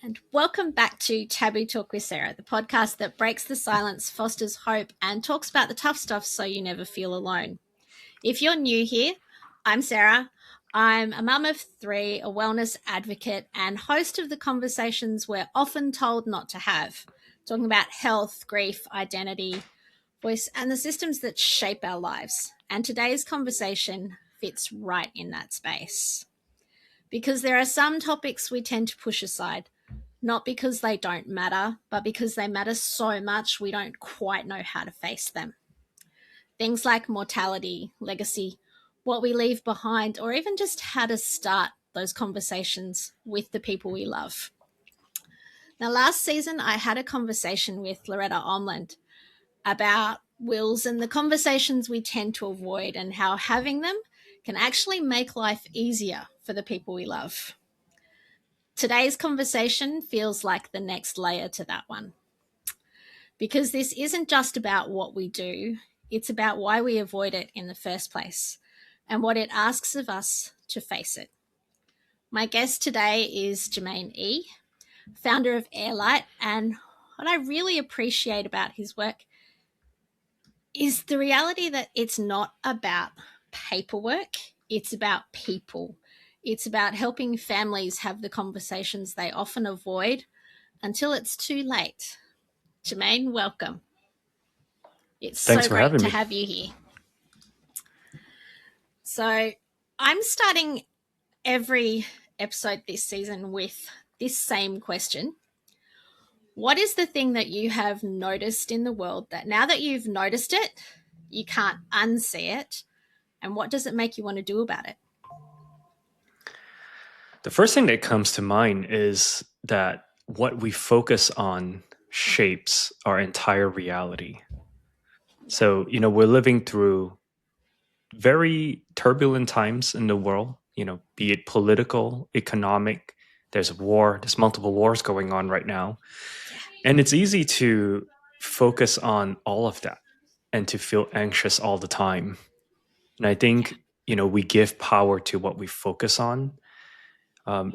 And welcome back to Taboo Talk with Sarah, the podcast that breaks the silence, fosters hope, and talks about the tough stuff so you never feel alone. If you're new here, I'm Sarah. I'm a mum of three, a wellness advocate, and host of the conversations we're often told not to have, talking about health, grief, identity, voice, and the systems that shape our lives. And today's conversation fits right in that space. Because there are some topics we tend to push aside, not because they don't matter, but because they matter so much we don't quite know how to face them. Things like mortality, legacy, what we leave behind, or even just how to start those conversations with the people we love. Now, last season, I had a conversation with Loretta Omland about wills and the conversations we tend to avoid and how having them can actually make life easier for the people we love. Today's conversation feels like the next layer to that one. Because this isn't just about what we do, it's about why we avoid it in the first place and what it asks of us to face it. My guest today is Jermaine Ee, founder of HeirLight, and what I really appreciate about his work is the reality that it's not about paperwork, it's about people. It's about helping families have the conversations they often avoid until it's too late. Jermaine, welcome. It's Thanks so for great having to me. have you here. So I'm starting every episode this season with this same question. What is the thing that you have noticed in the world that now that you've noticed it, you can't unsee it? And what does it make you want to do about it? The first thing that comes to mind is that what we focus on shapes our entire reality. So, we're living through very turbulent times in the world, be it political, economic, there's war, there's multiple wars going on right now. And it's easy to focus on all of that and to feel anxious all the time. And I think, we give power to what we focus on.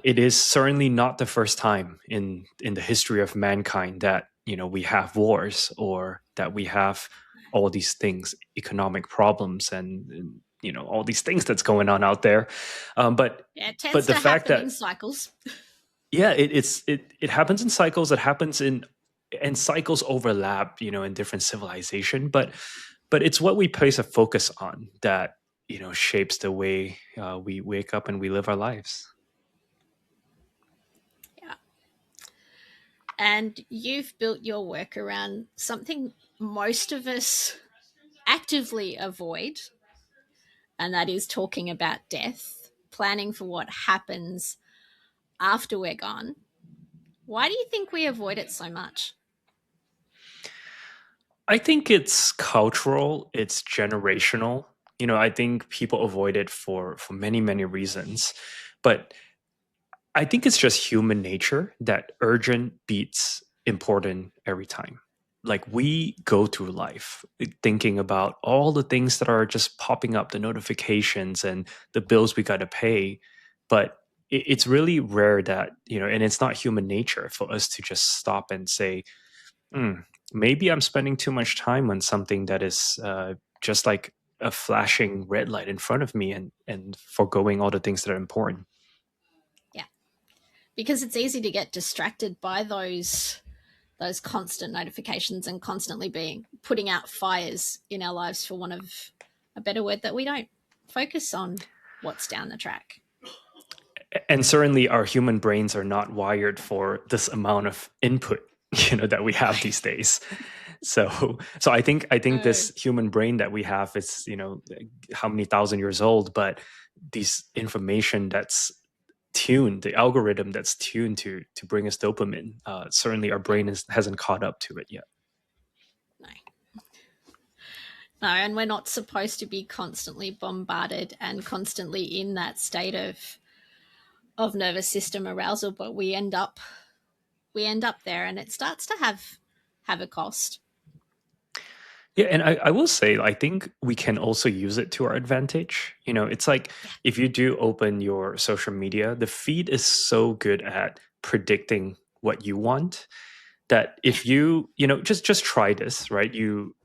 It is certainly not the first time in the history of mankind that we have wars or that we have all these things, economic problems, and all these things that's going on out there. It tends the to fact happen that in cycles. yeah, it happens in cycles. It happens and cycles overlap, in different civilization. But it's what we place a focus on that shapes the way we wake up and we live our lives. And you've built your work around something most of us actively avoid, and that is talking about death, planning for what happens after we're gone. Why do you think we avoid it so much? I think it's cultural, it's generational. I think people avoid it for many, many reasons. But I think it's just human nature that urgent beats important every time. Like we go through life thinking about all the things that are just popping up, the notifications and the bills we got to pay. But it's really rare that, and it's not human nature for us to just stop and say, maybe I'm spending too much time on something that is just like a flashing red light in front of me and foregoing all the things that are important. Because it's easy to get distracted by those constant notifications and constantly putting out fires in our lives, for want of a better word, that we don't focus on what's down the track. And certainly our human brains are not wired for this amount of input, that we have these days. So I think this human brain that we have is, how many thousand years old, but this information that's tuned, the algorithm that's tuned to bring us dopamine, certainly our brain hasn't caught up to it yet. No, and we're not supposed to be constantly bombarded and constantly in that state of nervous system arousal, but we end up there, and it starts to have a cost. Yeah, and I will say, I think we can also use it to our advantage. It's like if you do open your social media, the feed is so good at predicting what you want. That if just try this, right?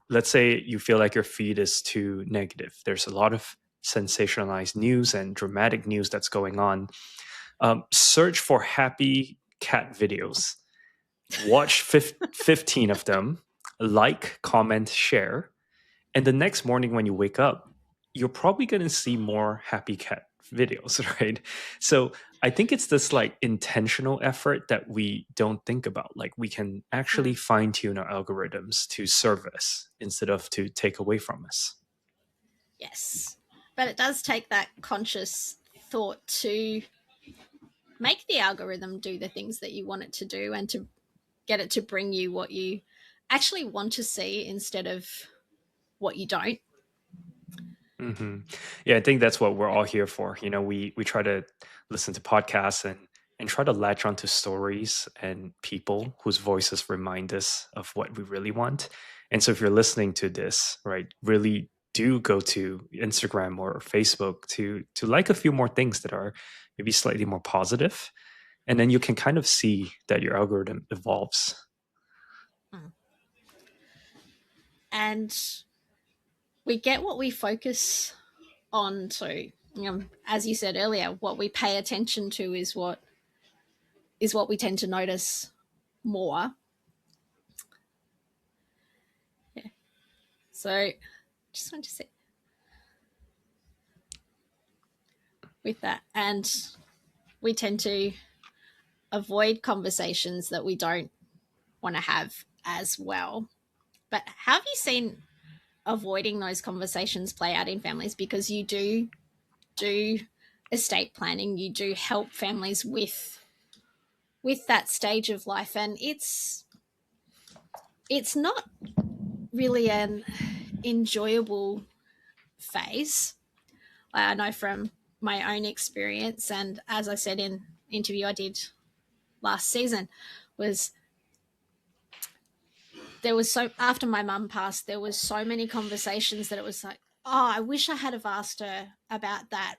Let's say you feel like your feed is too negative. There's a lot of sensationalized news and dramatic news that's going on. Search for happy cat videos. Watch 15 of them, like, comment, share. And the next morning when you wake up, you're probably going to see more happy cat videos, right? So I think it's this like intentional effort that we don't think about. Like we can actually Mm. fine tune our algorithms to serve us instead of to take away from us. Yes. But it does take that conscious thought to make the algorithm do the things that you want it to do and to get it to bring you what you actually want to see instead of what you don't. Hmm. Yeah, I think that's what we're all here for. We try to listen to podcasts and try to latch onto stories and people whose voices remind us of what we really want. And so, if you're listening to this, right, really do go to Instagram or Facebook to like a few more things that are maybe slightly more positive, and then you can kind of see that your algorithm evolves. Mm. And we get what we focus on to. As you said earlier, what we pay attention to is what we tend to notice more. Yeah. So just want to say with that, and we tend to avoid conversations that we don't want to have as well. But how have you seen avoiding those conversations play out in families? Because you do estate planning, you do help families with that stage of life, and it's not really an enjoyable phase. I know from my own experience, and as I said in interview I did last season, was there was so after my mum passed, there was so many conversations that it was like, oh, I wish I had have asked her about that,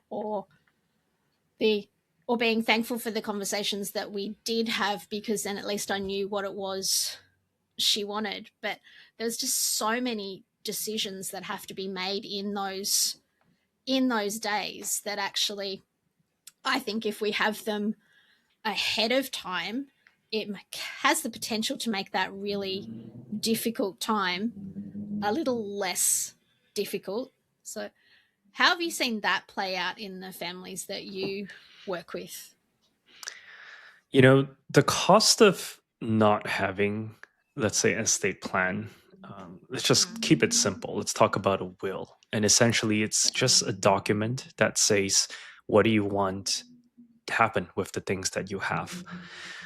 the or being thankful for the conversations that we did have, because then at least I knew what it was she wanted. But there's just so many decisions that have to be made in those days that actually I think if we have them ahead of time, it has the potential to make that really difficult time a little less difficult. So, how have you seen that play out in the families that you work with? The cost of not having, let's say, an estate plan, let's just keep it simple. Let's talk about a will. And essentially, it's just a document that says, what do you want to happen with the things that you have?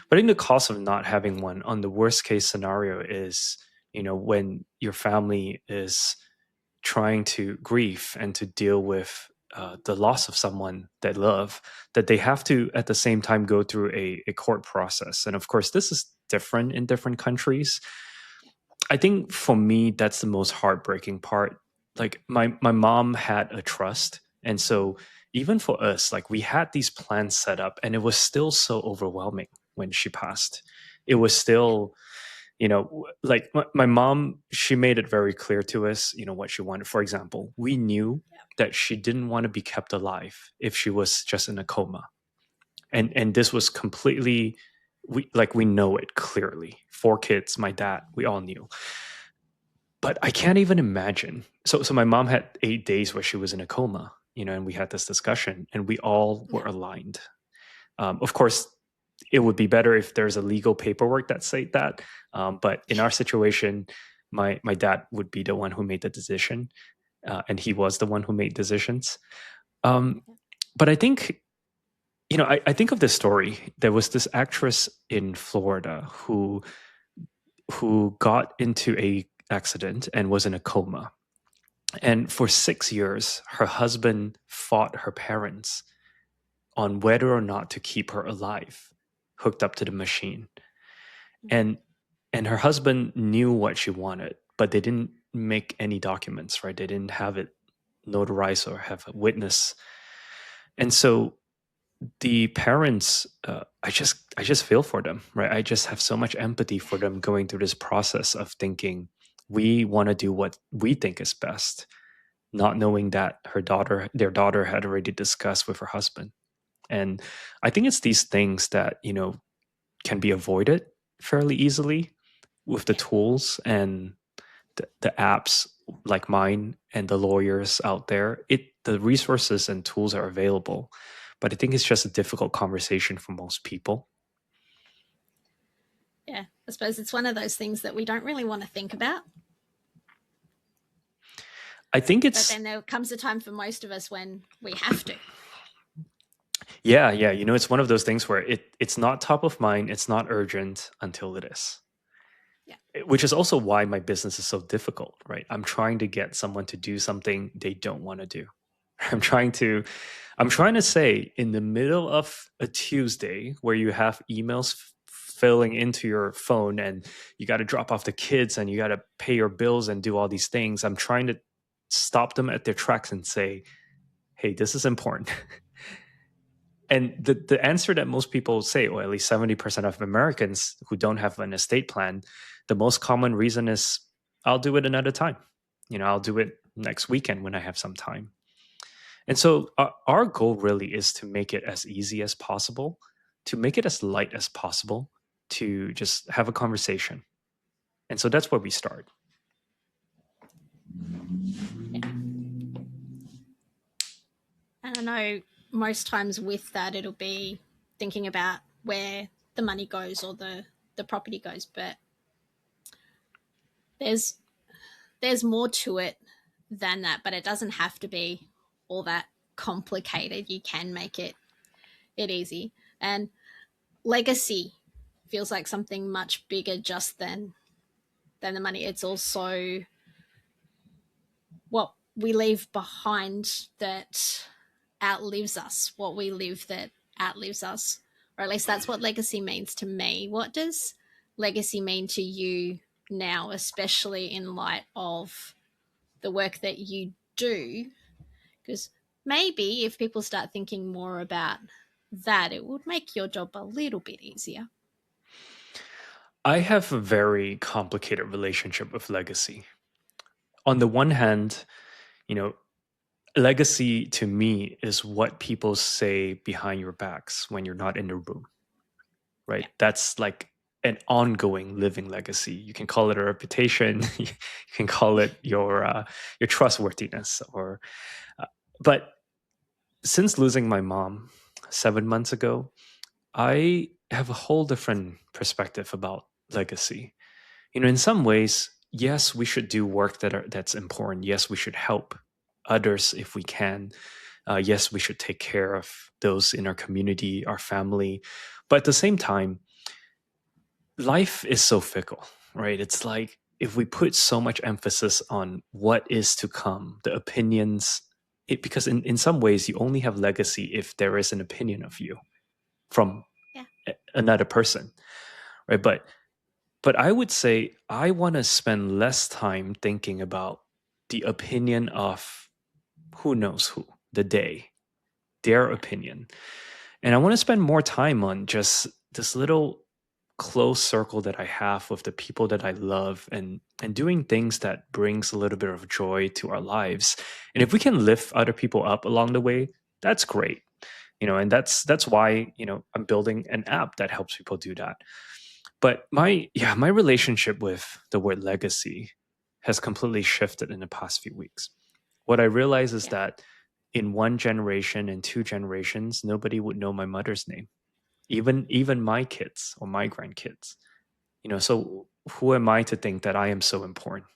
But I think the cost of not having one on the worst case scenario is, when your family is trying to grieve and to deal with the loss of someone they love, that they have to at the same time go through a court process. And of course, this is different in different countries. I think for me, that's the most heartbreaking part. Like my mom had a trust. And so even for us, like we had these plans set up and it was still so overwhelming when she passed. It was still, like my mom, she made it very clear to us, what she wanted. For example, we knew that she didn't want to be kept alive if she was just in a coma. And this was completely, we know it clearly. 4 kids, my dad, we all knew. But I can't even imagine. So my mom had 8 days where she was in a coma, and we had this discussion and we all were aligned. Of course, it would be better if there's a legal paperwork that said that. But in our situation, my dad would be the one who made the decision, and he was the one who made decisions. But I think, I think of this story. There was this actress in Florida who got into a accident and was in a coma. And for 6 years, her husband fought her parents on whether or not to keep her alive, hooked up to the machine. And her husband knew what she wanted, but they didn't make any documents, right? They didn't have it notarized or have a witness. And so the parents, I just feel for them, right? I just have so much empathy for them going through this process of thinking we want to do what we think is best, not knowing that their daughter had already discussed with her husband. And I think it's these things that, can be avoided fairly easily with the Yeah. tools and the apps like mine and the lawyers out there. The resources and tools are available, but I think it's just a difficult conversation for most people. Yeah. I suppose it's one of those things that we don't really want to think about. I think But it's then there comes a time for most of us when we have to. yeah. It's one of those things where it's not top of mind, it's not urgent until it is. Yeah. Which is also why my business is so difficult, right? I'm trying to get someone to do something they don't want to do. I'm trying to I'm trying to say in the middle of a Tuesday where you have emails filling into your phone and you got to drop off the kids and you got to pay your bills and do all these things, I'm trying to stop them at their tracks and say, "Hey, this is important." And the answer that most people say, or at least 70% of Americans who don't have an estate plan, the most common reason is, I'll do it another time. I'll do it next weekend when I have some time. And so our goal really is to make it as easy as possible, to make it as light as possible, to just have a conversation. And so that's where we start. Yeah. And I know most times with that, it'll be thinking about where the money goes or the property goes. But there's there's more to it than that, but it doesn't have to be all that complicated. You can make it easy. And legacy feels like something much bigger just than the money. It's also what we leave behind that outlives us, what we live that outlives us. Or at least that's what legacy means to me. What does legacy mean to you now, especially in light of the work that you do? Because maybe if people start thinking more about that, it would make your job a little bit easier. I have a very complicated relationship with legacy. On the one hand, you know, legacy to me is what people say behind your backs when you're not in the room, right? Yeah. That's like an ongoing living legacy. You can call it a reputation, you can call it your trustworthiness, or uh, but since losing my mom 7 months ago, I have a whole different perspective about legacy. In some ways, yes, we should do work that's important. Yes, we should help others if we can. Yes, we should take care of those in our community, our family. But at the same time, life is so fickle, right? It's like if we put so much emphasis on what is to come, the opinions, because in some ways you only have legacy if there is an opinion of you from Yeah. another person, right? But I would say I want to spend less time thinking about the opinion of who knows who, the day, their opinion. And I want to spend more time on just this little close circle that I have with the people that I love, and doing things that brings a little bit of joy to our lives. And if we can lift other people up along the way, that's great. And that's why, I'm building an app that helps people do that. But my relationship with the word legacy has completely shifted in the past few weeks. What I realize is Yeah. that in one generation and two generations, nobody would know my mother's name, even my kids or my grandkids. So who am I to think that I am so important,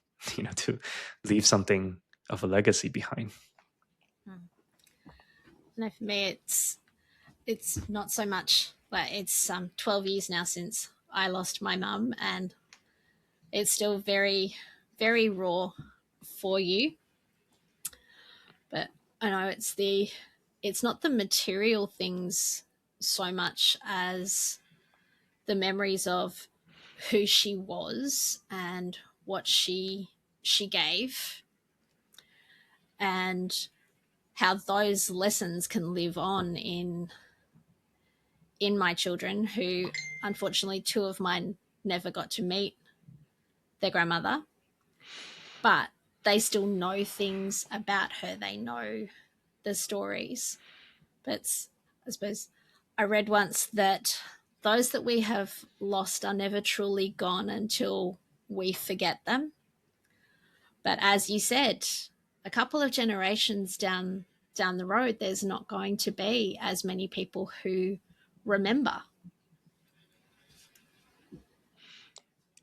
to leave something of a legacy behind? Mm. No, for me, it's not so much. Like it's 12 years now since I lost my mum, and it's still very, very raw for you. But I know it's not the material things so much as the memories of who she was and what she gave, and how those lessons can live on in in my children, who unfortunately two of mine never got to meet their grandmother, but they still know things about her. They know the stories. But I suppose I read once that those that we have lost are never truly gone until we forget them. But as you said, a couple of generations down the road, there's not going to be as many people who remember.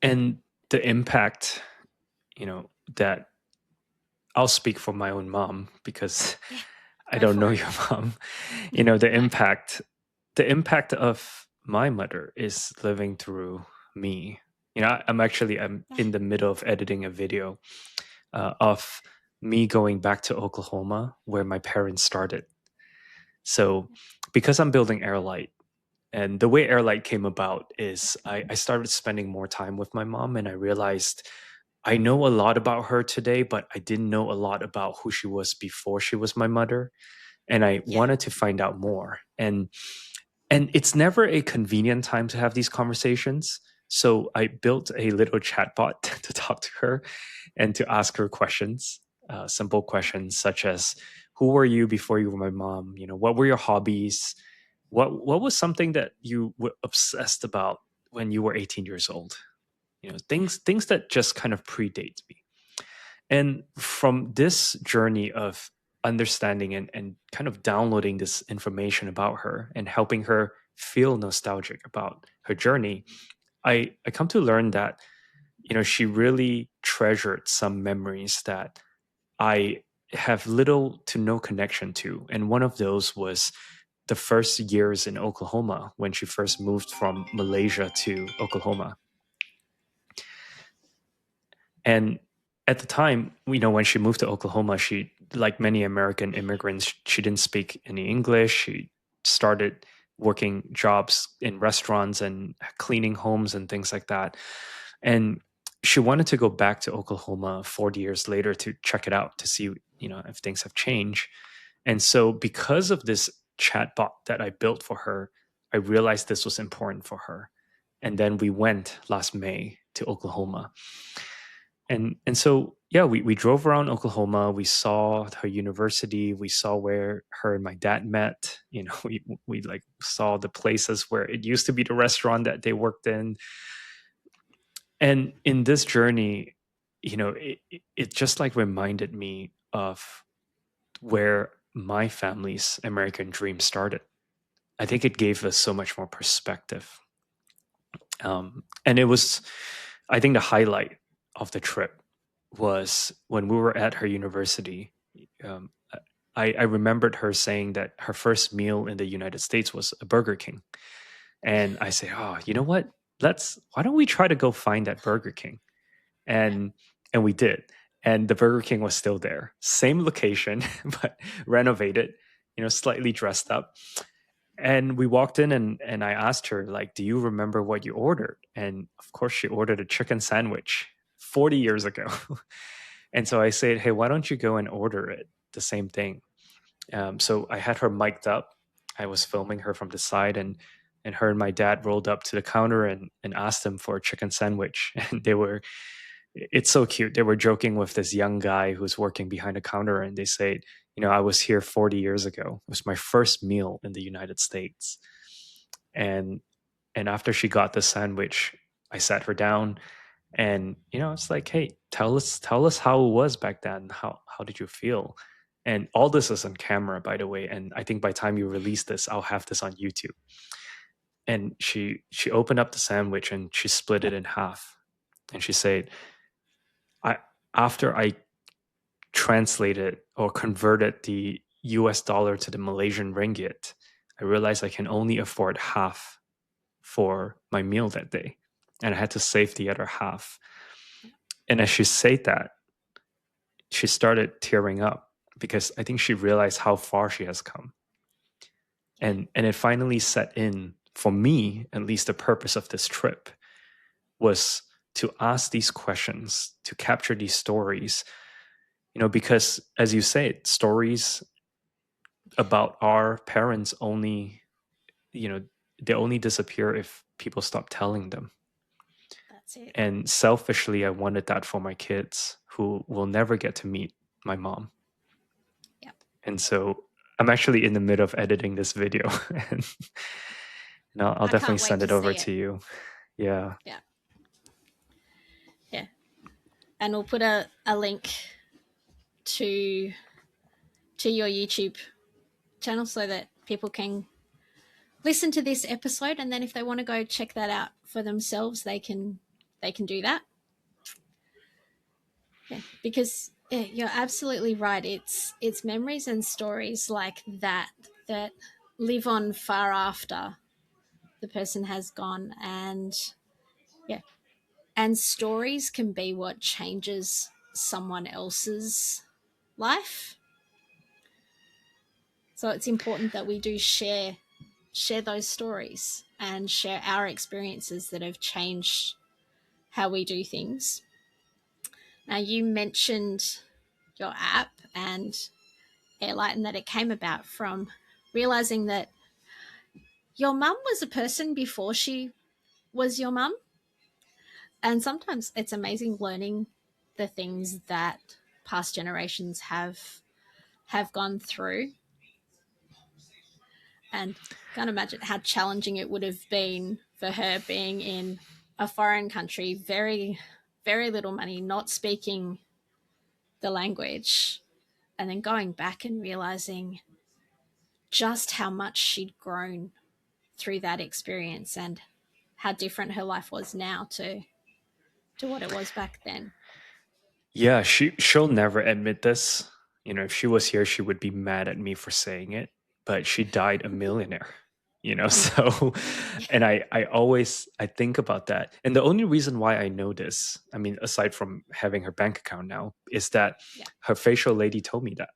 And the impact, that I'll speak for my own mom because Yeah, I go don't know for it. your mom. The No. impact of my mother is living through me. I'm Yeah. in the middle of editing a video of me going back to Oklahoma where my parents started. So because I'm building HeirLight, and the way HeirLight came about is I started spending more time with my mom, and I realized I know a lot about her today, but I didn't know a lot about who she was before she was my mother. And I Yeah. wanted to find out more. And it's never a convenient time to have these conversations. So I built a little chatbot to talk to her and to ask her questions, simple questions such as, "Who were you before you were my mom? What were your hobbies? What was something that you were obsessed about when you were 18 years old? Yeah. Things that just kind of predate me." And from this journey of understanding and kind of downloading this information about her and helping her feel nostalgic about her journey, I come to learn that, she really treasured some memories that I have little to no connection to. And one of those was the first years in Oklahoma when she first moved from Malaysia to Oklahoma. And at the time, when she moved to Oklahoma, she, like many American immigrants, she didn't speak any English. She started working jobs in restaurants and cleaning homes and things like that. And she wanted to go back to Oklahoma 40 years later to check it out to see, if things have changed. And so, because of this chatbot that I built for her, I realized this was important for her. And then we went last May to Oklahoma. And so, yeah, we drove around Oklahoma. We saw her university. We saw where her and my dad met. We like saw the places where it used to be the restaurant that they worked in. And in this journey, it just like reminded me of where my family's American dream started. I think it gave us so much more perspective. And it was, I think, the highlight of the trip was when we were at her university. Um, I remembered her saying that her first meal in the United States was a Burger King. And I said, "Oh, you know what? Why don't we try to go find that Burger King?" And and we did. And the Burger King was still there. Same location, but renovated, slightly dressed up. And we walked in and I asked her, like, "Do you remember what you ordered?" And of course she ordered a chicken sandwich 40 years ago. And so I said, "Hey, why don't you go and order it? The same thing." So I had her mic'd up. I was filming her from the side, and her and my dad rolled up to the counter and asked them for a chicken sandwich. And it's so cute. They were joking with this young guy who's working behind the counter, and they say, "I was here 40 years ago. It was my first meal in the United States." And and after she got the sandwich, I sat her down, and it's like, "Hey, tell us how it was back then. How did you feel?" And all this is on camera, by the way. And I think by the time you release this, I'll have this on YouTube. And she opened up the sandwich and she split it in half, and she said, "I after I translated or converted the US dollar to the Malaysian ringgit, I realized I can only afford half for my meal that day. And I had to save the other half." And as she said that, she started tearing up because I think she realized how far she has come. And it finally set in for me, at least the purpose of this trip was to ask these questions, to capture these stories, because as you say, stories about our parents only, you know, they only disappear if people stop telling them. That's it. And selfishly, I wanted that for my kids who will never get to meet my mom. Yep. And so I'm actually in the middle of editing this video, and I'll I definitely can't wait send to it over see to it. you. Yeah. Yeah. Yeah. And we'll put a link to your YouTube channel so that people can listen to this episode, and then if they want to go check that out for themselves, they can do that. Yeah, because you're absolutely right. It's memories and stories like that that live on far after the person has gone, and yeah, and stories can be what changes someone else's life. So it's important that we do share those stories and share our experiences that have changed how we do things. Now, you mentioned your app and HeirLight, and that it came about from realizing that your mum was a person before she was your mum. And sometimes it's amazing learning the things that past generations have gone through. And can't imagine how challenging it would have been for her being in a foreign country, very, very little money, not speaking the language, and then going back and realizing just how much she'd grown through that experience and how different her life was now to what it was back then. Yeah, she'll never admit this. If she was here, she would be mad at me for saying it, but she died a millionaire. So Yeah. and I think about that. And the only reason why I know this, I mean, aside from having her bank account now, is that Yeah. her facial lady told me that.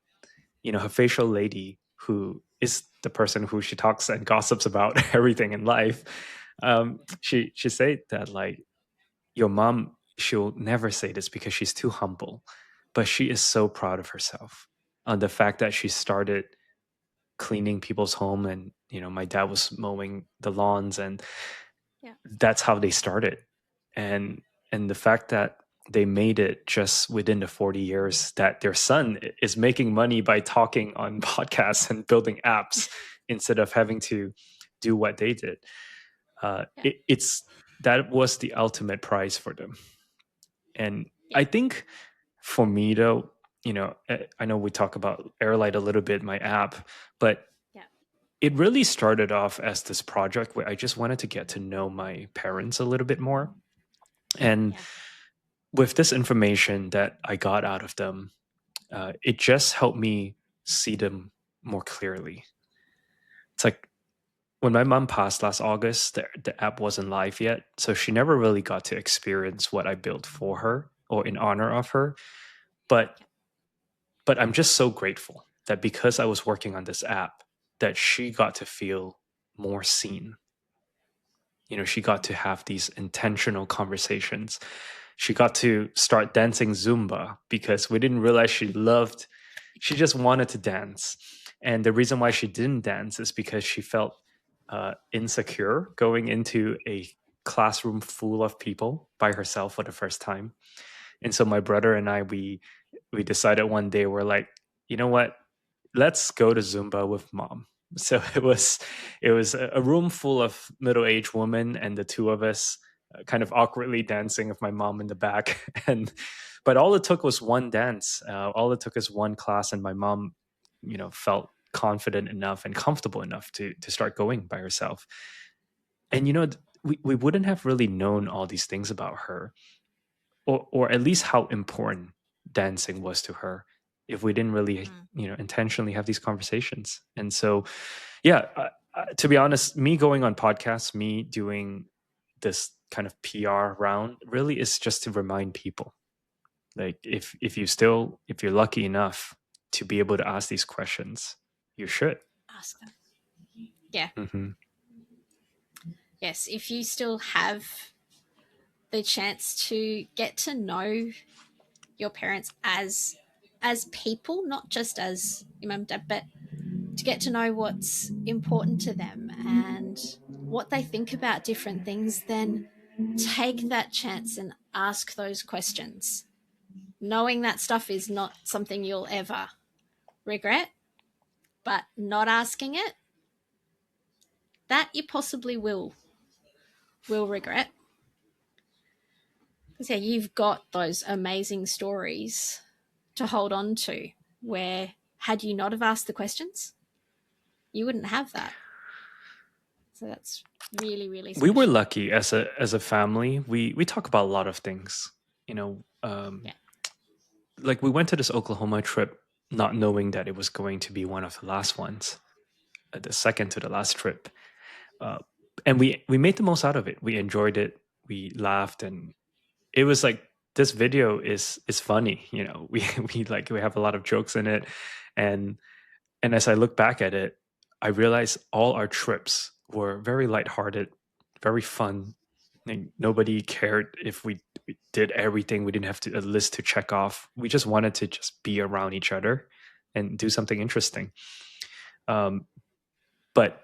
Her facial lady, who is the person who she talks and gossips about everything in life, she said that, like, your mom, she'll never say this because she's too humble, but she is so proud of herself on the fact that she started cleaning people's home, and my dad was mowing the lawns, and Yeah. that's how they started. And the fact that they made it just within the 40 years that their son is making money by talking on podcasts and building apps instead of having to do what they did. Yeah. It's that was the ultimate prize for them. And Yeah. I think for me, though, I know we talk about HeirLight a little bit, my app, but Yeah. it really started off as this project where I just wanted to get to know my parents a little bit more. And Yeah. with this information that I got out of them, it just helped me see them more clearly. It's like when my mom passed last August, the app wasn't live yet. So she never really got to experience what I built for her or in honor of her. But but I'm just so grateful that because I was working on this app, that she got to feel more seen. She got to have these intentional conversations. She got to start dancing Zumba because we didn't realize she just wanted to dance. And the reason why Yeah. she didn't dance is because she felt insecure going into a classroom full of people by herself for the first time. And so my brother and I, we decided one day, we're like, you know what? Let's go to Zumba with mom. So it was a room full of middle-aged women and the two of us kind of awkwardly dancing with my mom in the back. And but all it took was one dance. All it took is one class, and my mom, felt confident enough and comfortable enough to start going by herself. And we wouldn't have really known all these things about her, or at least how important dancing was to her, if we didn't really Mm. intentionally have these conversations. And so yeah, to be honest, me going on podcasts, me doing this kind of PR round, really is just to remind people, like, if you're lucky enough to be able to ask these questions, you should. Ask them. Yeah. Hmm. Yes. If you still have the chance to get to know your parents as people, not just as your mum and dad, but to get to know what's important to them and what they think about different things, then take that chance and ask those questions, knowing that stuff is not something you'll ever regret, but not asking it, that you possibly will regret. Because yeah, you've got those amazing stories to hold on to where had you not have asked the questions, you wouldn't have that. So that's really, really We were special. lucky as a family. We talk about a lot of things. You know, Yeah. like we went to this Oklahoma trip not knowing that it was going to be one of the last ones, the second to the last trip. Uh, and we made the most out of it. We enjoyed it. We laughed, and it was like this video is funny. You know, we have a lot of jokes in it, and as I look back at it, I realize all our trips were very lighthearted, very fun. Like, nobody cared if we did everything. We didn't have a list to check off. We just wanted to just be around each other and do something interesting. Um, but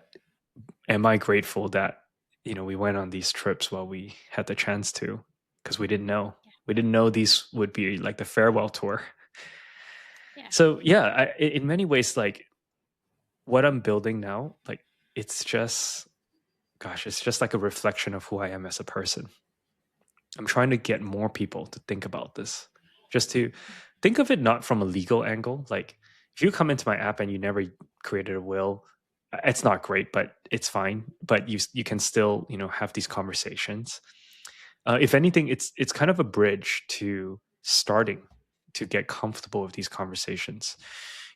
am I grateful that we went on these trips while we had the chance to? Because we didn't know these would be like the farewell tour. Yeah. So yeah, in many ways, like what I'm building now, like it's just, gosh, it's just like a reflection of who I am as a person. I'm trying to get more people to think about this, just to think of it not from a legal angle. Like if you come into my app and you never created a will, it's not great, but it's fine. But you can still have these conversations. If anything, it's kind of a bridge to starting to get comfortable with these conversations.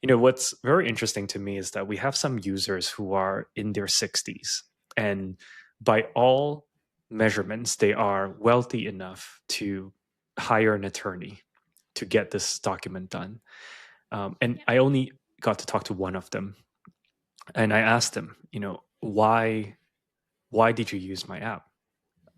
What's very interesting to me is that we have some users who are in their 60s, and by all measurements, they are wealthy enough to hire an attorney to get this document done. And I only got to talk to one of them, and I asked them, why did you use my app?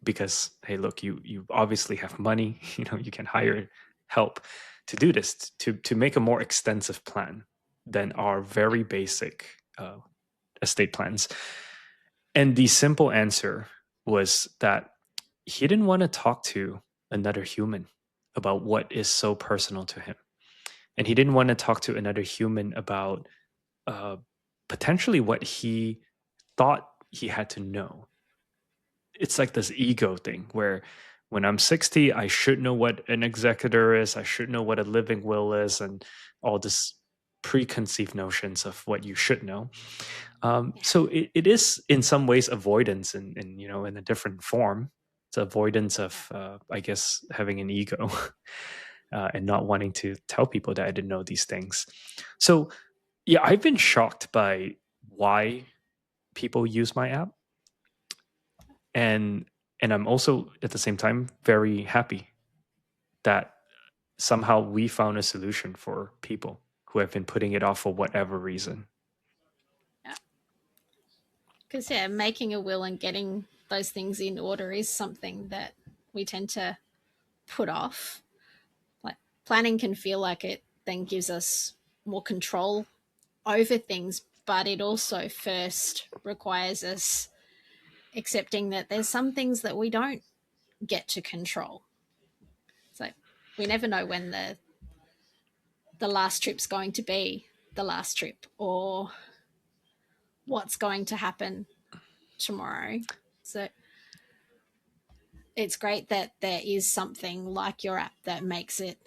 Because hey, look, you obviously have money, you can hire help to do this, to make a more extensive plan than our very basic estate plans. And the simple answer was that he didn't want to talk to another human about what is so personal to him, and he didn't want to talk to another human about uh, potentially what he thought he had to know. It's like this ego thing where when I'm 60, I should know what an executor is, I should know what a living will is, and all this preconceived notions of what you should know. So it is in some ways avoidance in a different form. It's avoidance of I guess having an ego and not wanting to tell people that I didn't know these things. So yeah, I've been shocked by why people use my app, and I'm also at the same time very happy that somehow we found a solution for people who have been putting it off for whatever reason. Yeah. Because yeah, making a will and getting those things in order is something that we tend to put off. Like planning can feel like it then gives us more control over things, but it also first requires us accepting that there's some things that we don't get to control. So we never know when the last trip's going to be the last trip, or what's going to happen tomorrow. So it's great that there is something like your app that makes it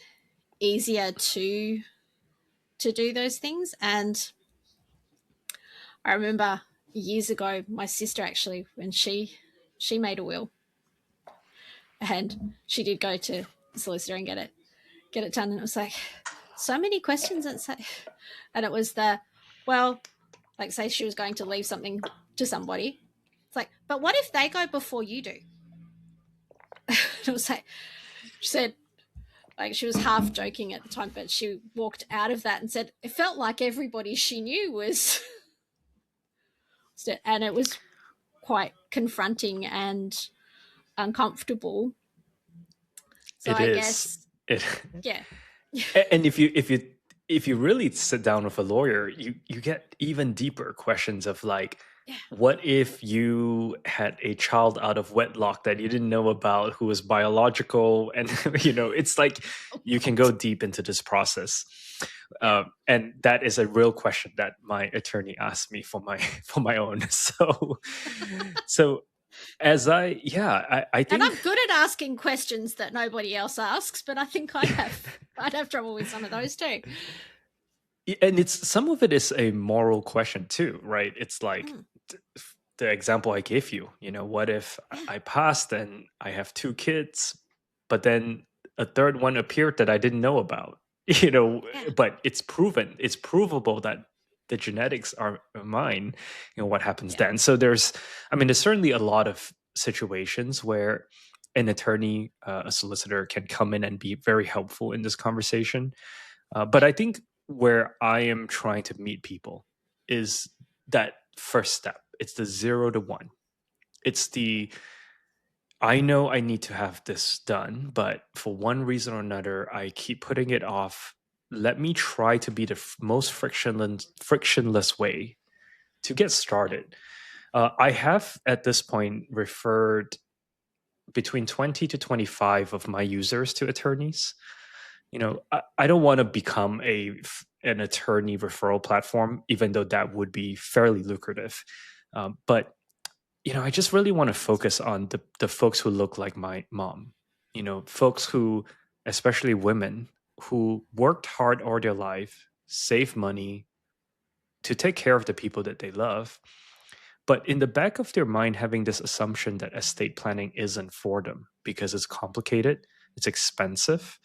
easier to do those things. And I remember years ago, my sister actually, when she made a will, and she did go to the solicitor and get it done, and it was like so many questions, and it was well, like say she was going to leave something to somebody. It's like, but what if they go before you do? It was like, she said, like she was half joking at the time, but she walked out of that and said it felt like everybody she knew was, and it was quite confronting and uncomfortable. So It I is. guess, It yeah, and if you really sit down with a lawyer, you get even deeper questions of like, Yeah. What if you had a child out of wedlock that you didn't know about who was biological? And, it's like Oh you can God. go deep into this process. Yeah. And that is a real question that my attorney asked me for my for my own. So as I And think I'm good at asking questions that nobody else asks, but I think I'd have trouble with some of those too. and it's some of it is a moral question too, right? It's like Mm, the example I gave you. What if yeah. I passed and I have two kids, but then a third one appeared that I didn't know about? You know, Yeah. but it's provable that the genetics are mine. What happens Yeah. then? So there's certainly a lot of situations where an attorney, a solicitor, can come in and be very helpful in this conversation. But Yeah. I think where I am trying to meet people is that first step. It's the 0 to 1. It's the I know I need to have this done, but for one reason or another, I keep putting it off. Let me try to be the most frictionless way to get Yeah. started. I have at this point referred between 20 to 25 of my users to attorneys. I don't want to become an attorney referral platform, even though that would be fairly lucrative. But I just really want to focus on the folks who look like my mom. Folks who, especially women, who worked hard all their life, save money to take care of the people that they love, but in the back of their mind, having this assumption that estate planning isn't for them because it's complicated, it's expensive,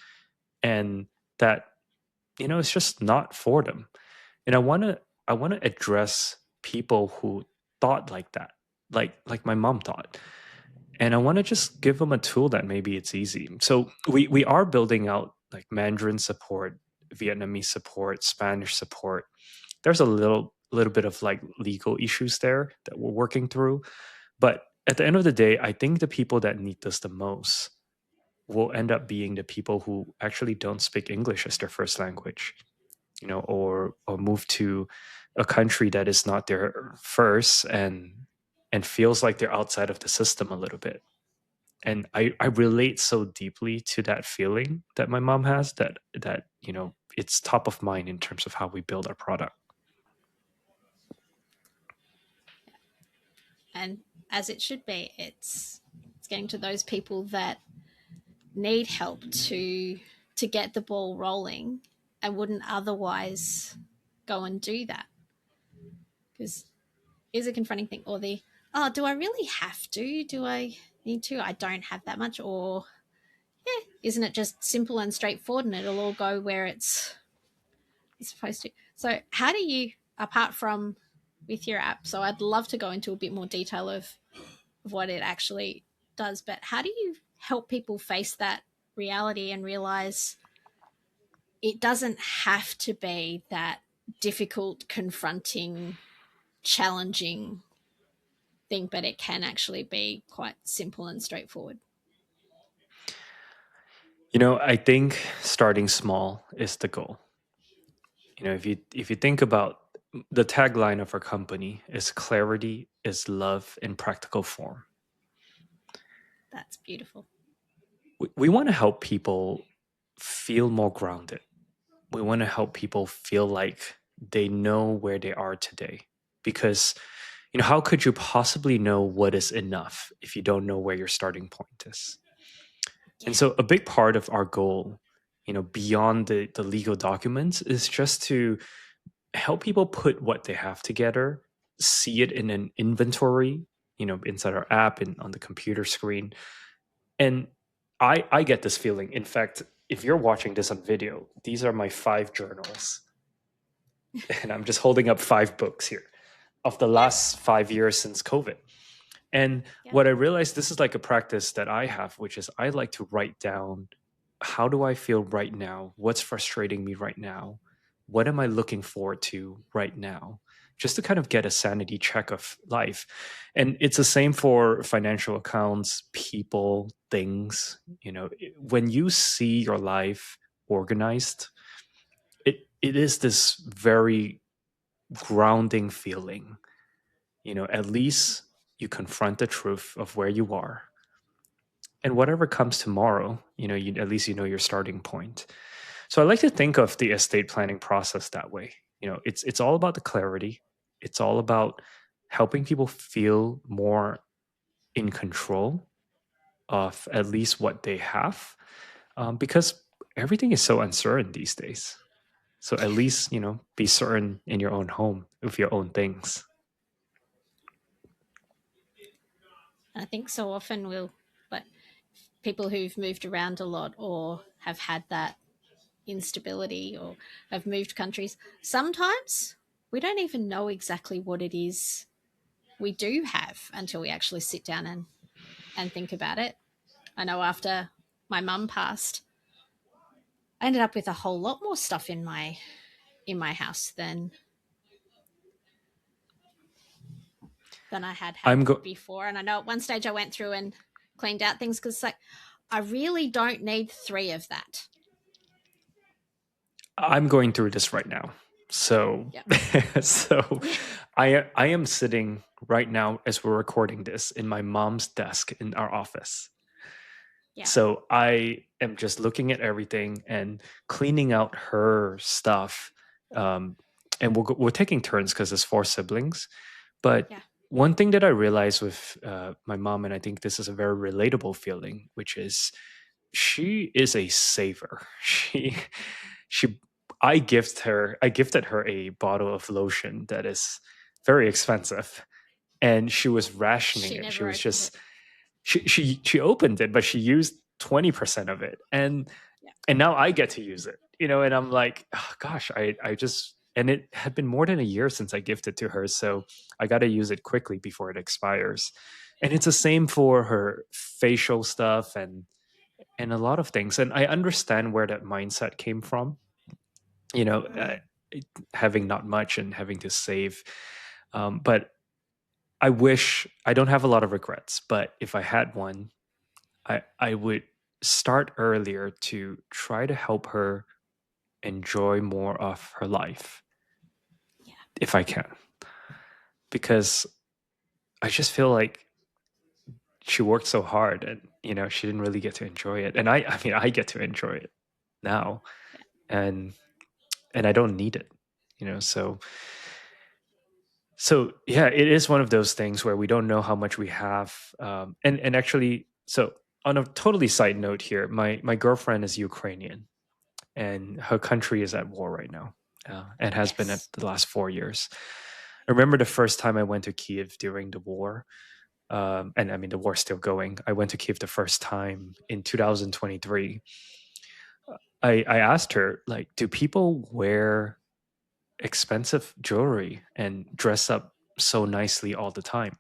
and that it's just not for them. And I want to address people who thought like that, like my mom thought. And I want to just give them a tool that maybe it's easy. So we are building out like Mandarin support, Vietnamese support, Spanish support. There's a little bit of like legal issues there that we're working through, but at the end of the day, I think the people that need this the most will end up being the people who actually don't speak English as their first language, or move to a country that is not their first and feels like they're outside of the system a little bit. And I relate so deeply to that feeling that my mom has that it's top of mind in terms of how we build our product. And as it should be, it's getting to those people that need help to get the ball rolling and wouldn't otherwise go and do that. Because is a confronting thing, or the do I really have to? Do I need to? I don't have that much, or isn't it just simple and straightforward and it'll all go where it's supposed to? So how do you, apart from with your app, so I'd love to go into a bit more detail of what it actually does, but how do you help people face that reality and realize it doesn't have to be that difficult, confronting, challenging thing, but it can actually be quite simple and straightforward? I think starting small is the goal. If you think about the tagline of our company is clarity is love in practical form. That's beautiful. We want to help people feel more grounded. We want to help people feel like they know where they are today. Because, how could you possibly know what is enough if you don't know where your starting point is? And Yeah. so a big part of our goal, beyond the legal documents is just to help people put what they have together, see it in an inventory, inside our app and on the computer screen. And I get this feeling. In fact, if you're watching this on video, these are my 5 journals. And I'm just holding up 5 books here of the Yeah. last 5 years since COVID. And Yeah. what I realized, this is like a practice that I have, which is I like to write down, how do I feel right now? What's frustrating me right now? What am I looking forward to right now? Just to kind of get a sanity check of life. And it's the same for financial accounts, people, things. When you see your life organized, it is this very grounding feeling. at least you confront the truth of where you are. And whatever comes tomorrow, at least you know your starting point. So I like to think of the estate planning process that way. It's all about the clarity. It's all about helping people feel more in control of at least what they have, because everything is so uncertain these days. So at least be certain in your own home with your own things. I think so often like people who've moved around a lot or have had that instability or have moved countries, sometimes we don't even know exactly what it is we do have until we actually sit down and think about it. I know after my mum passed, I ended up with a whole lot more stuff in my house than I had I'm go before. And I know at one stage I went through and cleaned out things because like I really don't need three of that. I'm going through this right now. So Yeah. so Yeah. I am sitting right now as we're recording this in my mom's desk in our office. Yeah. So I am just looking at everything and cleaning out her stuff. Um, and we're taking turns because there's four siblings. But Yeah. one thing that I realized with my mom, and I think this is a very relatable feeling, which is she is a saver. She I gifted her a bottle of lotion that is very expensive, and she was rationing She it. She never was opened just it. she opened it, but she used 20% of it, and Yeah. now I get to use it. And I'm like, oh, gosh, I just and it had been more than a year since I gifted to her, so I got to use it quickly before it expires. And it's the same for her facial stuff and a lot of things. And I understand where that mindset came from. You know, uh, Mm. having not much and having to save. But I wish I don't have a lot of regrets. But if I had one, I would start earlier to try to help her enjoy more of her life Yeah. if I can, because I just feel like she worked so hard and she didn't really get to enjoy it. And I mean I get to enjoy it now, Yeah. and I don't need it, so yeah, it is one of those things where we don't know how much we have. And actually, so on a totally side note here, my girlfriend is Ukrainian, and her country is at war right now, and has been at Yes. the last 4 years. I remember the first time I went to Kiev during the war, and I mean the war's still going. I went to Kiev the first time in 2023. I asked her, like, do people wear expensive jewelry and dress up so nicely all the time?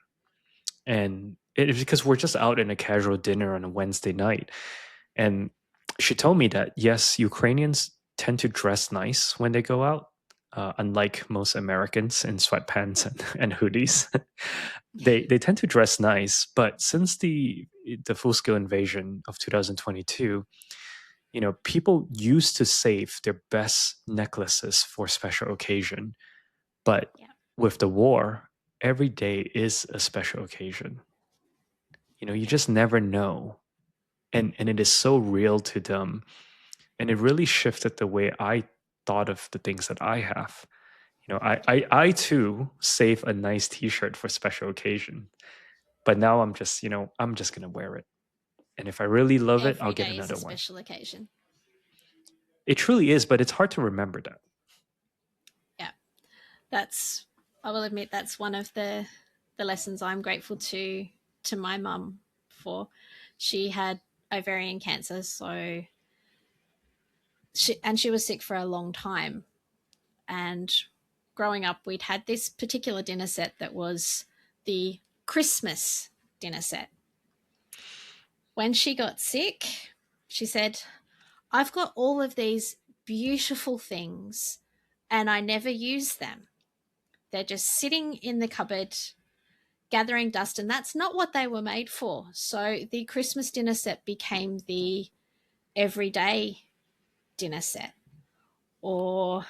And it's because we're just out in a casual dinner on a Wednesday night. And she told me that yes, Ukrainians tend to dress nice when they go out, unlike most Americans in sweatpants and hoodies. They tend to dress nice, but since the full scale invasion of 2022, people used to save their best necklaces for special occasion, but Yeah. with the war, every day is a special occasion. You Yeah. just never know. And it is so real to them. And it really shifted the way I thought of the things that I have. I too save a nice t-shirt for special occasion. But now I'm just gonna wear it. And if I really love it, I'll Every get day is a another one. special occasion. It truly is, but it's hard to remember that. Yeah. That's I will admit that's one of the lessons I'm grateful to my mum for. She had ovarian cancer, so she was sick for a long time. And growing up, we'd had this particular dinner set that was the Christmas dinner set. When she got sick, she said, I've got all of these beautiful things and I never use them. They're just sitting in the cupboard gathering dust, and that's not what they were made for. So the Christmas dinner set became the everyday dinner set, or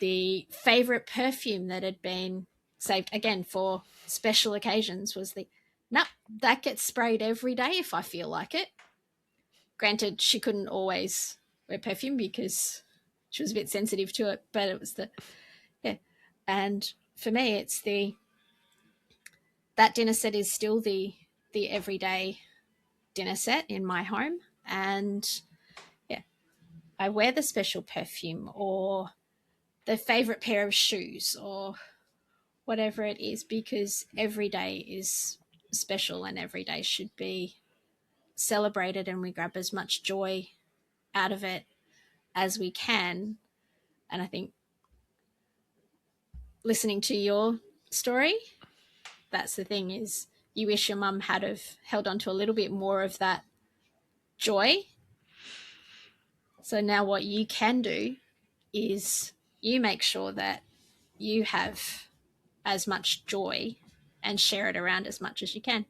the favorite perfume that had been saved again for special occasions was no, that gets sprayed every day if I feel like it. Granted, she couldn't always wear perfume because she was a bit sensitive to it, but it was yeah. And for me, it's that dinner set is still the everyday dinner set in my home, and yeah, I wear the special perfume or the favorite pair of shoes or whatever it is, because every day is special and every day should be celebrated, and we grab as much joy out of it as we can. And I think listening to your story, that's the thing, is you wish your mum had have held on to a little bit more of that joy. So now what you can do is you make sure that you have as much joy and share it around as much as you can.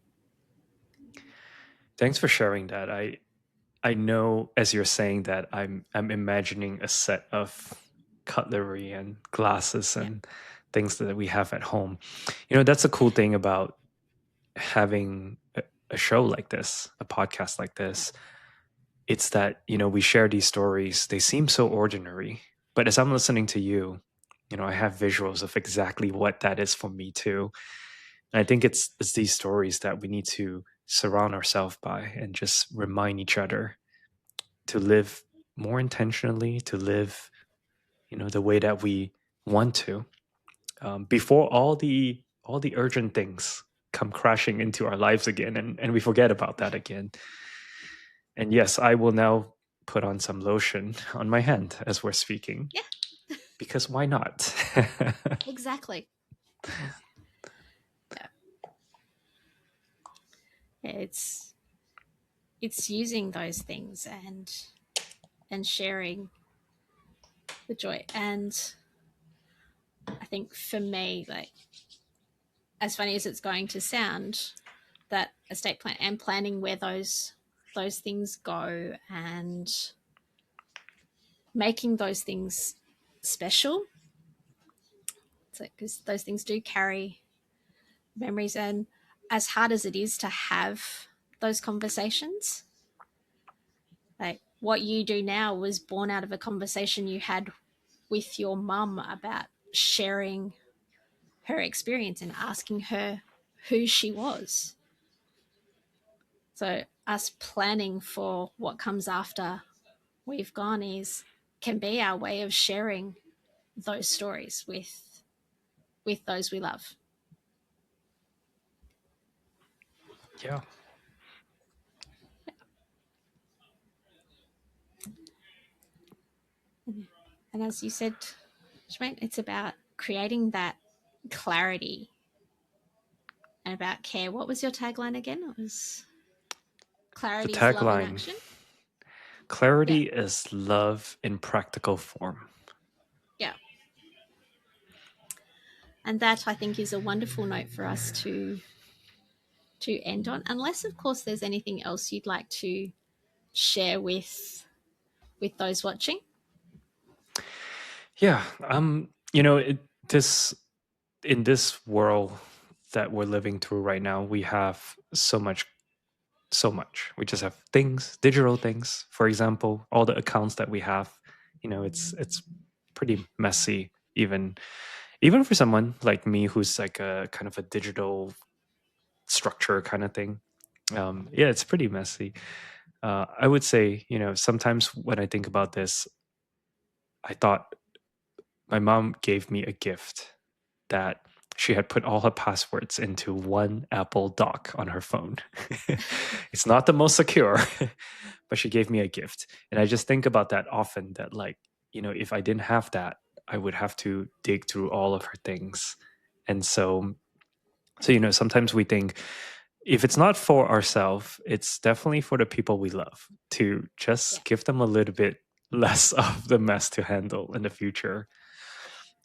Thanks for sharing that. I know as you're saying that I'm imagining a set of cutlery and glasses Yeah. and things that we have at home. You know, that's a cool thing about having a show like this, a podcast like Yeah. this. It's that, you know, we share these stories. They seem so ordinary, but as I'm listening to you, you know, I have visuals of exactly what that is for me too. And I think it's these stories that we need to surround ourselves by and just remind each other to live more intentionally, to live, you know, the way that we want to, before all the urgent things come crashing into our lives again, and we forget about that again. And yes, I will now put on some lotion on my hand as we're speaking, Yeah, because why not? exactly. Yeah. Yeah, it's using those things and sharing the joy. And I think for me, like, as funny as it's going to sound, that estate plan and planning where those things go and making those things special, so because those things do carry memories, and as hard as it is to have those conversations, like what you do now was born out of a conversation you had with your mum about sharing her experience and asking her who she was. So us planning for what comes after we've gone is can be our way of sharing those stories with those we love. Yeah. And as you said, Jermaine, it's about creating that clarity and about care. What was your tagline again? It was The clarity is love in tagline: action. Yeah, clarity is love in practical form. yeah. And that I think is a wonderful note for us to end on. Unless, of course, there's anything else you'd like to share with those watching. Yeah. You know, this in this world that we're living through right now, we have so much. We just have things, digital things. For example, all the accounts that we have, you know, it's pretty messy, even for someone like me who's like a kind of a digital structure kind of thing. Yeah, it's pretty messy. I would say, you know, sometimes when I think about this, I thought my mom gave me a gift that she had put all her passwords into one Apple doc on her phone. It's not the most secure, but she gave me a gift. And I just think about that often, that, like, you know, if I didn't have that, I would have to dig through all of her things. And so, you know, sometimes we think if it's not for ourselves, it's definitely for the people we love, to Yeah. just give them a little bit less of the mess to handle in the future.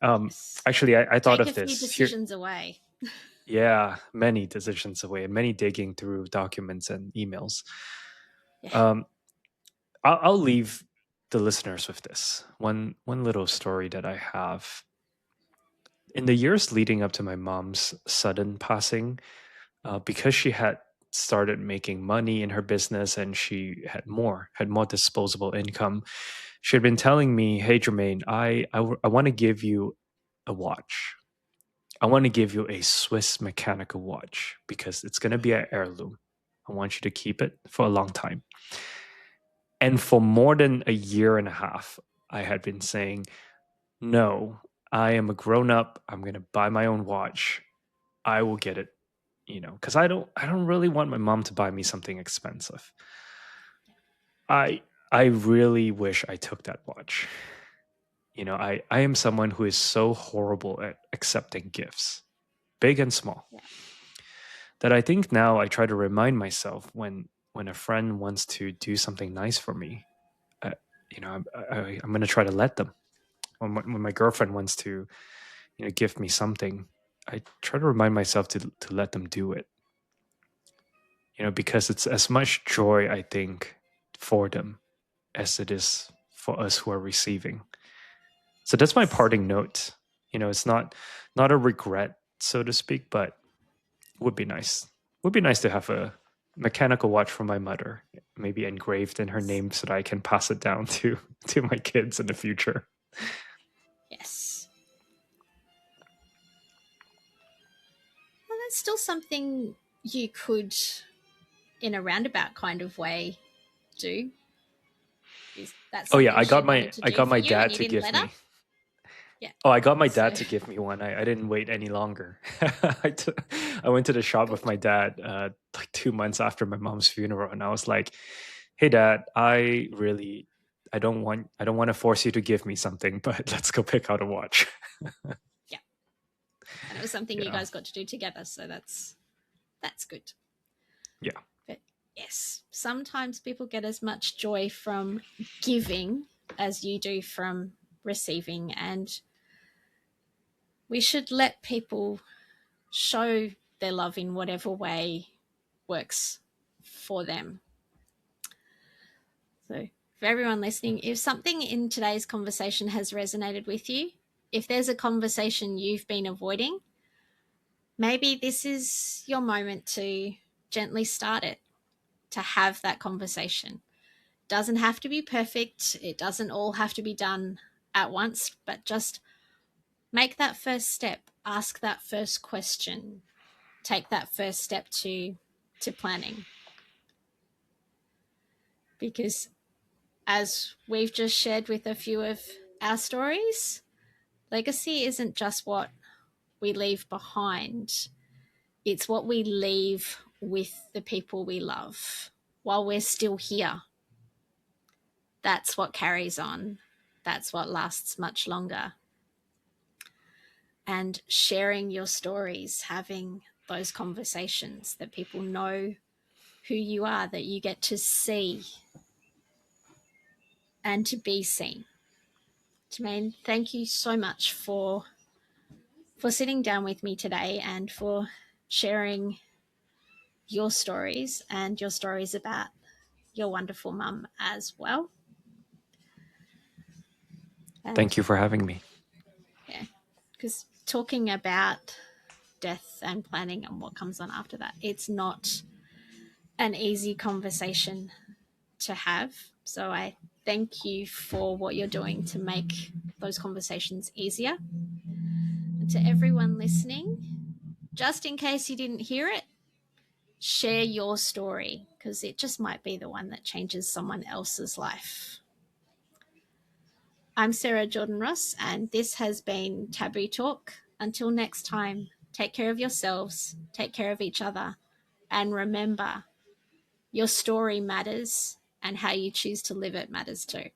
Yes. Actually, I thought Take of a few this here. decisions away. Yeah, many decisions away and many digging through documents and emails. Yeah. Um, I'll leave the listeners with this one little story that I have. in the years leading up to my mom's sudden passing, because she had started making money in her business and she had more disposable income, she had been telling me, "Hey, Jermaine, I want to give you a watch. I want to give you a Swiss mechanical watch because it's going to be an heirloom. I want you to keep it for a long time." And for more than a year and a half, I had been saying, "No, I am a grown up. I'm going to buy my own watch. I will get it, because I don't really want my mom to buy me something expensive. I I really wish I took that watch. I am someone who is so horrible at accepting gifts, big and small, Yeah. that I think now I try to remind myself when a friend wants to do something nice for me, uh, I'm going to try to let them. When my girlfriend wants to, give me something, I try to remind myself to let them do it. Because it's as much joy, I think, for them as it is for us who are receiving. So that's my Yes. parting note. It's not a regret, so to speak, but would be nice. Would be nice to have a mechanical watch from my mother, maybe engraved in her Yes. name so that I can pass it down to my kids in the future. Yes. Well, that's still something you could, in a roundabout kind of way, do. Is that Oh yeah, something she wanted to I do got for my you and dad you to didn't give let her? me. Yeah. Oh, I got my So dad to give me one. I didn't wait any longer. I went to the shop with good. my dad like 2 months after my mom's funeral, and I was like, "Hey, Dad, I don't want to force you to give me something, but let's go pick out a watch." Yeah. And it was something you Yeah, guys got to do together, so that's good. yeah, But yes, sometimes people get as much joy from giving as you do from receiving, and we should let people show their love in whatever way works for them. So, for everyone listening, if something in today's conversation has resonated with you, if there's a conversation you've been avoiding, maybe this is your moment to gently start it, to have that conversation. Doesn't have to be perfect. It doesn't all have to be done at once, but just make that first step, ask that first question, take that first step to planning. Because as we've just shared with a few of our stories, legacy isn't just what we leave behind. It's what we leave with the people we love while we're still here. That's what carries on. That's what lasts much longer. And sharing your stories, having those conversations that people know who you are, that you get to see and to be seen. Jermaine, thank you so much for sitting down with me today and for sharing your stories and your stories about your wonderful mum as well. thank And you for having me. yeah, because talking about death and planning and what comes on after that, it's not an easy conversation to have. So I thank you for what you're doing to make those conversations easier. And to everyone listening, just in case you didn't hear it, share your story because it just might be the one that changes someone else's life. I'm Sarah Jordan Ross, and this has been Taboo Talk. Until next time, take care of yourselves, take care of each other, and remember your story matters, and how you choose to live it matters too.